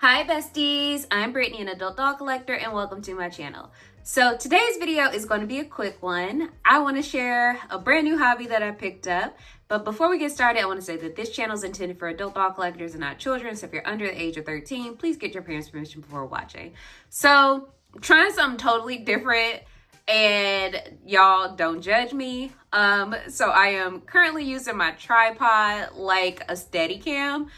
Hi besties, I'm Brittany, an adult doll collector, and welcome to my channel. So today's video is going to be a quick one. I want to share a brand new hobby that I picked up. But before we get started, I want to say that this channel is intended for adult doll collectors and not children. So if you're under the age of 13, please get your parents' permission before watching. So trying something totally different, and y'all don't judge me. So I am currently using my tripod like a Steadicam.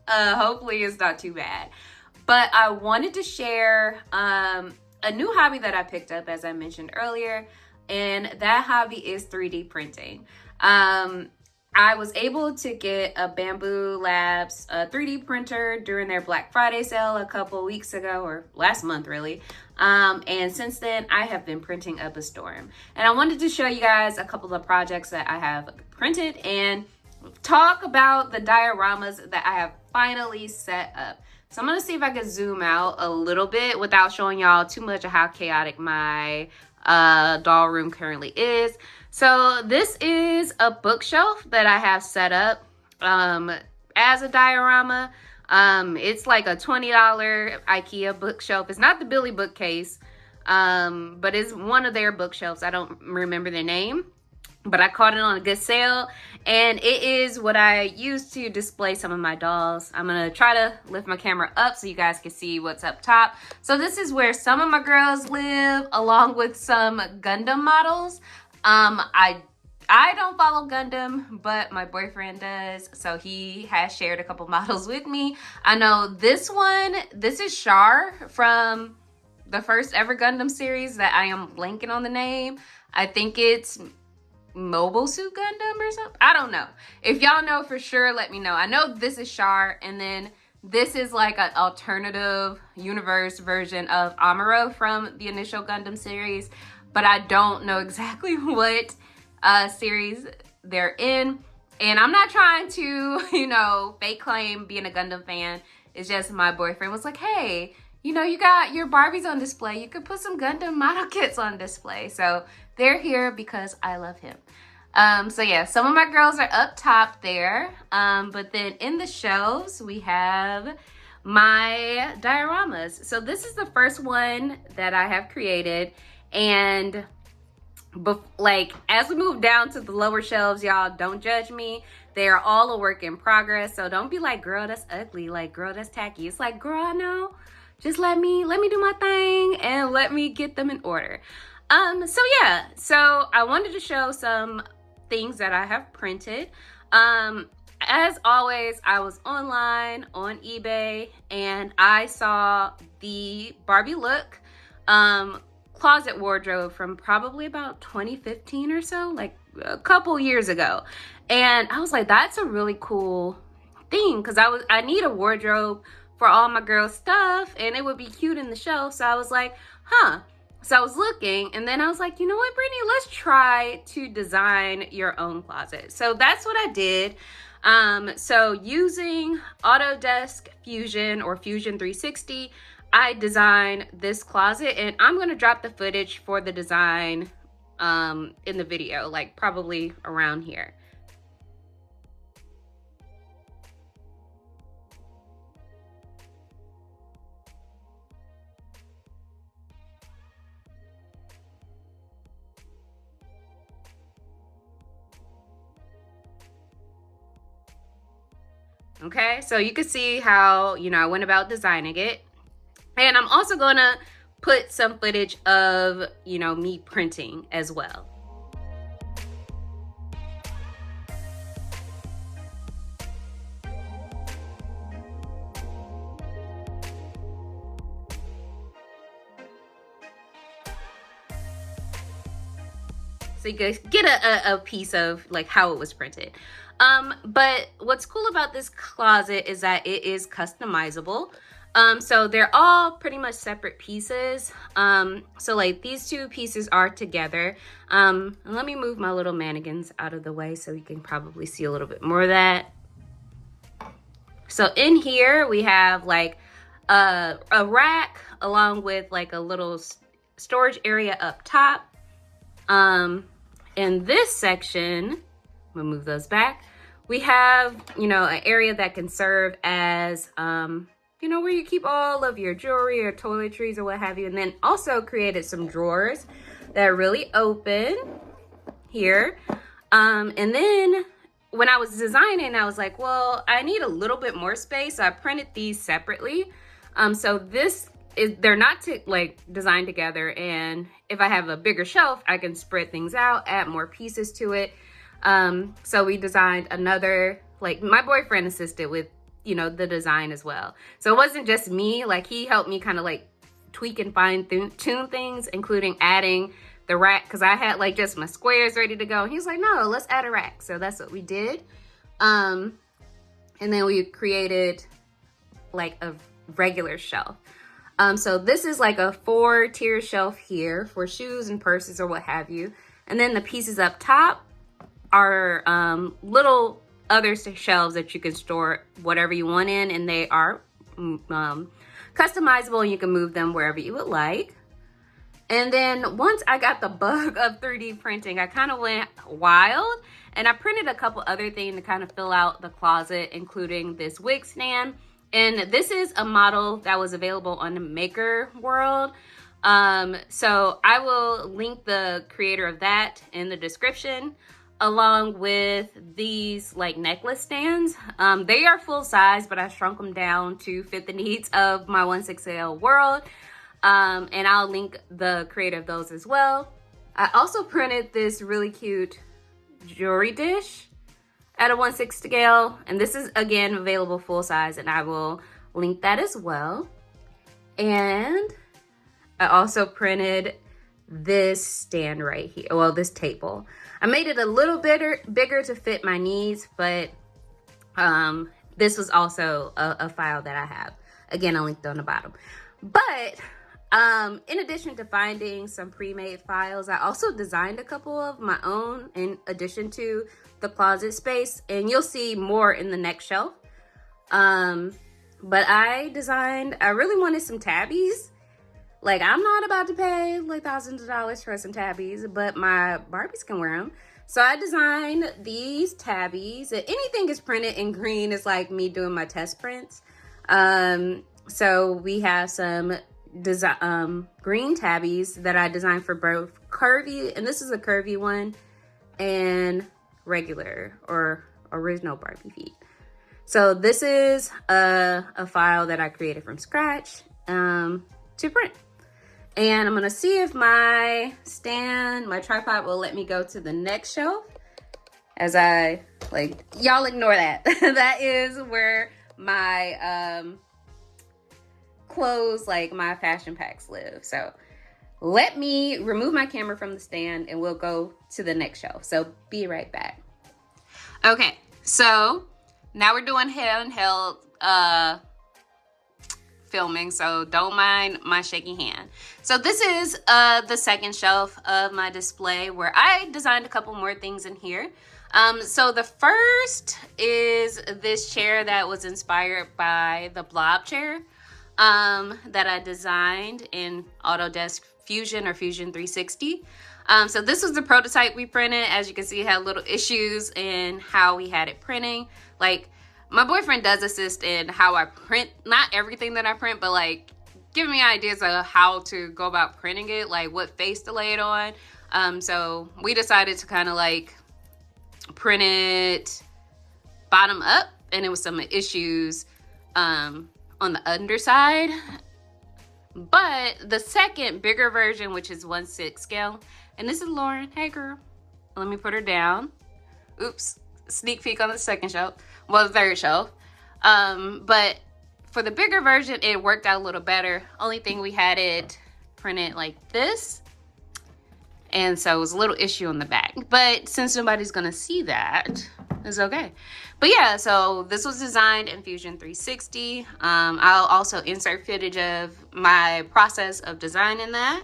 Hopefully it's not too bad. But I wanted to share a new hobby that I picked up, as I mentioned earlier, and that hobby is 3D printing. I was able to get a Bamboo Labs 3D printer during their Black Friday sale a couple weeks ago, or last month really. And since then, I have been printing up a storm. And I wanted to show you guys a couple of projects that I have printed and talk about the dioramas that I have finally set up. So I'm going to see if I can zoom out a little bit without showing y'all too much of how chaotic my doll room currently is. So this is a bookshelf that I have set up as a diorama. It's like a $20 IKEA bookshelf. It's not the Billy bookcase, but it's one of their bookshelves. I don't remember the name, but I caught it on a good sale, and it is what I use to display some of my dolls. I'm gonna try to lift my camera up so you guys can see what's up top. So this is where some of my girls live, along with some Gundam models. I don't follow Gundam, but my boyfriend does, so he has shared a couple models with me. I know this is Char from the first ever Gundam series that I am blanking on the name. I think it's Mobile Suit Gundam or something. I don't know. If y'all know for sure, let me know. I know this is Char, and then this is like an alternative universe version of Amuro from the initial Gundam series, but I don't know exactly what series they're in. And I'm not trying to, fake claim being a Gundam fan. It's just my boyfriend was like, hey, you got your Barbies on display. You could put some Gundam model kits on display. So they're here because I love him. So yeah, some of my girls are up top there. But then in the shelves, we have my dioramas. So this is the first one that I have created. And as we move down to the lower shelves, y'all, don't judge me. They are all a work in progress. So don't be like, girl, that's ugly. Like, girl, that's tacky. It's like, girl, I know. Just let me do my thing and let me get them in order. So I wanted to show some things that I have printed. As always, I was online on eBay and I saw the Barbie Look closet wardrobe from probably about 2015 or so, like a couple years ago. And I was like, that's a really cool thing, because I need a wardrobe for all my girls' stuff and it would be cute in the shelf. So I was like, So I was looking, and then I was like, you know what, Brittany, let's try to design your own closet. So that's what I did. So using Autodesk Fusion or Fusion 360, I designed this closet, and I'm going to drop the footage for the design in the video, like probably around here. Okay, so you can see how, I went about designing it. And I'm also going to put some footage of, me printing as well. So you guys get a piece of like how it was printed. But what's cool about this closet is that it is customizable. So they're all pretty much separate pieces. So like these two pieces are together. Let me move my little mannequins out of the way so you can probably see a little bit more of that. So in here we have like a rack along with like a little storage area up top. In this section, I'm gonna move those back. we have, you know, an area that can serve as, you know, where you keep all of your jewelry or toiletries or what have you. And then also created some drawers that really open here. And then when I was designing, I was like, well, I need a little bit more space. So I printed these separately. So this is, they're not like designed together. And if I have a bigger shelf, I can spread things out, add more pieces to it. So we designed another, like my boyfriend assisted with, you know, the design as well. So it wasn't just me, like he helped me kind of like tweak and fine tune things, including adding the rack, because I had like just my squares ready to go. And he's like, no, let's add a rack. So that's what we did. And then we created like a regular shelf. So this is like a 4-tier shelf here for shoes and purses or what have you. And then the pieces up top are little other shelves that you can store whatever you want in, and they are customizable and you can move them wherever you would like. And then once I got the bug of 3D printing, I kind of went wild and I printed a couple other things to kind of fill out the closet, including this wig stand. And this is a model that was available on the Maker World. So I will link the creator of that in the description, along with these like necklace stands. They are full size, but I shrunk them down to fit the needs of my 1/6L world. And I'll link the creator of those as well. I also printed this really cute jewelry dish at a 1/6 scale. And this is again available full size, and I will link that as well. And I also printed this stand right here. Well, this table. I made it a little bigger to fit my needs, but this was also a file that I have. Again, I'll link on the bottom. But in addition to finding some pre-made files, I also designed a couple of my own in addition to the closet space, and you'll see more in the next shelf. But I really wanted some tabbies. Like, I'm not about to pay like thousands of dollars for some tabbies, but my Barbies can wear them. So I designed these tabbies. Anything is printed in green is like me doing my test prints. So we have some green tabbies that I designed for both curvy, and this is a curvy one, and regular or original Barbie feet. So this is a file that I created from scratch to print. And I'm gonna see if my tripod will let me go to the next shelf. As I, like, y'all ignore that. That is where my clothes, like my fashion packs live. So let me remove my camera from the stand and we'll go to the next shelf. So be right back. Okay, so now we're doing handheld filming, so don't mind my shaky hand. So this is the second shelf of my display where I designed a couple more things in here. So the first is this chair that was inspired by the blob chair that I designed in Autodesk Fusion or Fusion 360. So this was the prototype we printed. As you can see, it had little issues in how we had it printing. Like, my boyfriend does assist in how I print, not everything that I print, but like giving me ideas of how to go about printing it, like what face to lay it on. So we decided to kind of like print it bottom up, and it was some issues on the underside. But the second bigger version, which is 1/6 scale, and this is Lauren. Hey girl, let me put her down. Oops, sneak peek on the second shelf. Well, the third shelf. But for the bigger version, it worked out a little better. Only thing, we had it printed like this, and so it was a little issue on the back. But since nobody's gonna see that, it's okay. But yeah, so this was designed in Fusion 360. I'll also insert footage of my process of designing that.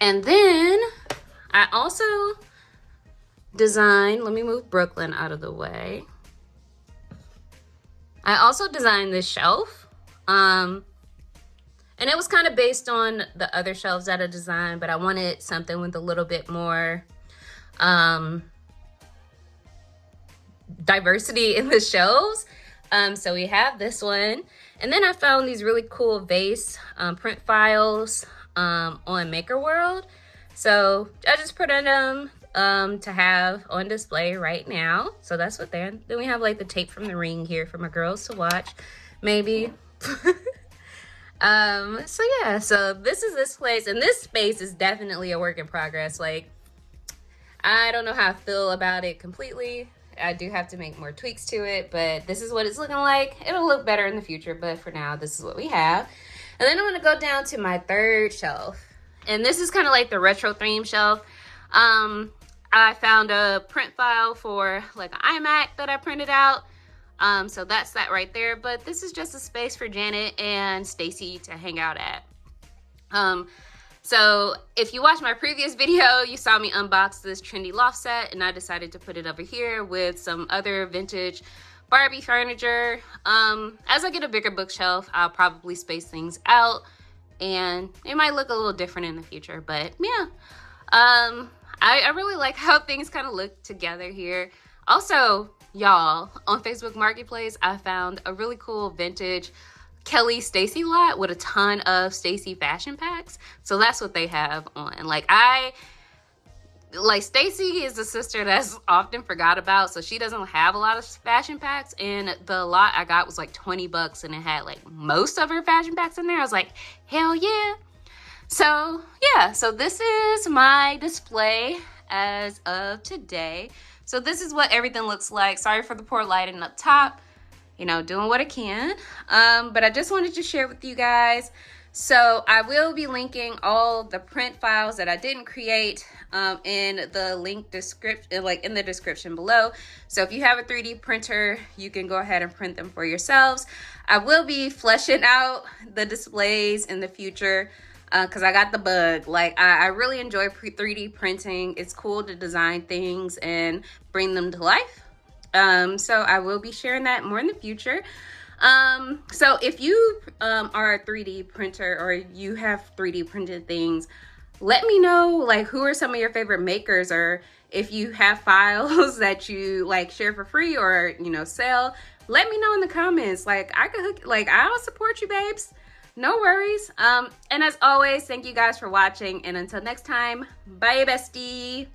And then I also designed, let me move Brooklyn out of the way. I also designed this shelf. And it was kind of based on the other shelves that I designed, but I wanted something with a little bit more diversity in the shelves. So we have this one. And then I found these really cool vase print files on Maker World. So I just put in them to have on display right now. So that's what they're. Then we have like the tape from the ring here for my girls to watch, maybe. So yeah, so this is this place, and this space is definitely a work in progress. Like, I don't know how I feel about it completely. I do have to make more tweaks to it, but this is what it's looking like. It'll look better in the future, but for now, this is what we have. And then I'm gonna go down to my third shelf. And this is kind of like the retro theme shelf. I found a print file for like an iMac that I printed out. So that's that right there. But this is just a space for Janet and Stacy to hang out at. So if you watched my previous video, you saw me unbox this trendy loft set, and I decided to put it over here with some other vintage Barbie furniture. As I get a bigger bookshelf, I'll probably space things out, and it might look a little different in the future, but yeah. I really like how things kind of look together here. Also, y'all, on Facebook Marketplace, I found a really cool vintage Kelly Stacy lot with a ton of Stacy fashion packs. So that's what they have on. Like Stacy is a sister that's often forgot about, so she doesn't have a lot of fashion packs, and the lot I got was like $20 and it had like most of her fashion packs in there. I was like, hell yeah. So yeah, so this is my display as of today. So this is what everything looks like. Sorry for the poor lighting up top, you know, doing what I can. But I just wanted to share with you guys. So I will be linking all the print files that I didn't create in the link description, like in the description below. So if you have a 3D printer, you can go ahead and print them for yourselves. I will be fleshing out the displays in the future, because I got the bug. Like, I really enjoy 3D printing. It's cool to design things and bring them to life. So I will be sharing that more in the future. So if you are a 3D printer or you have 3D printed things, let me know, like, who are some of your favorite makers, or if you have files that you like share for free or, you know, sell. Let me know in the comments. Like, I could hook, like, I'll support you, babes. No worries. And as always, thank you guys for watching, and until next time, bye bestie.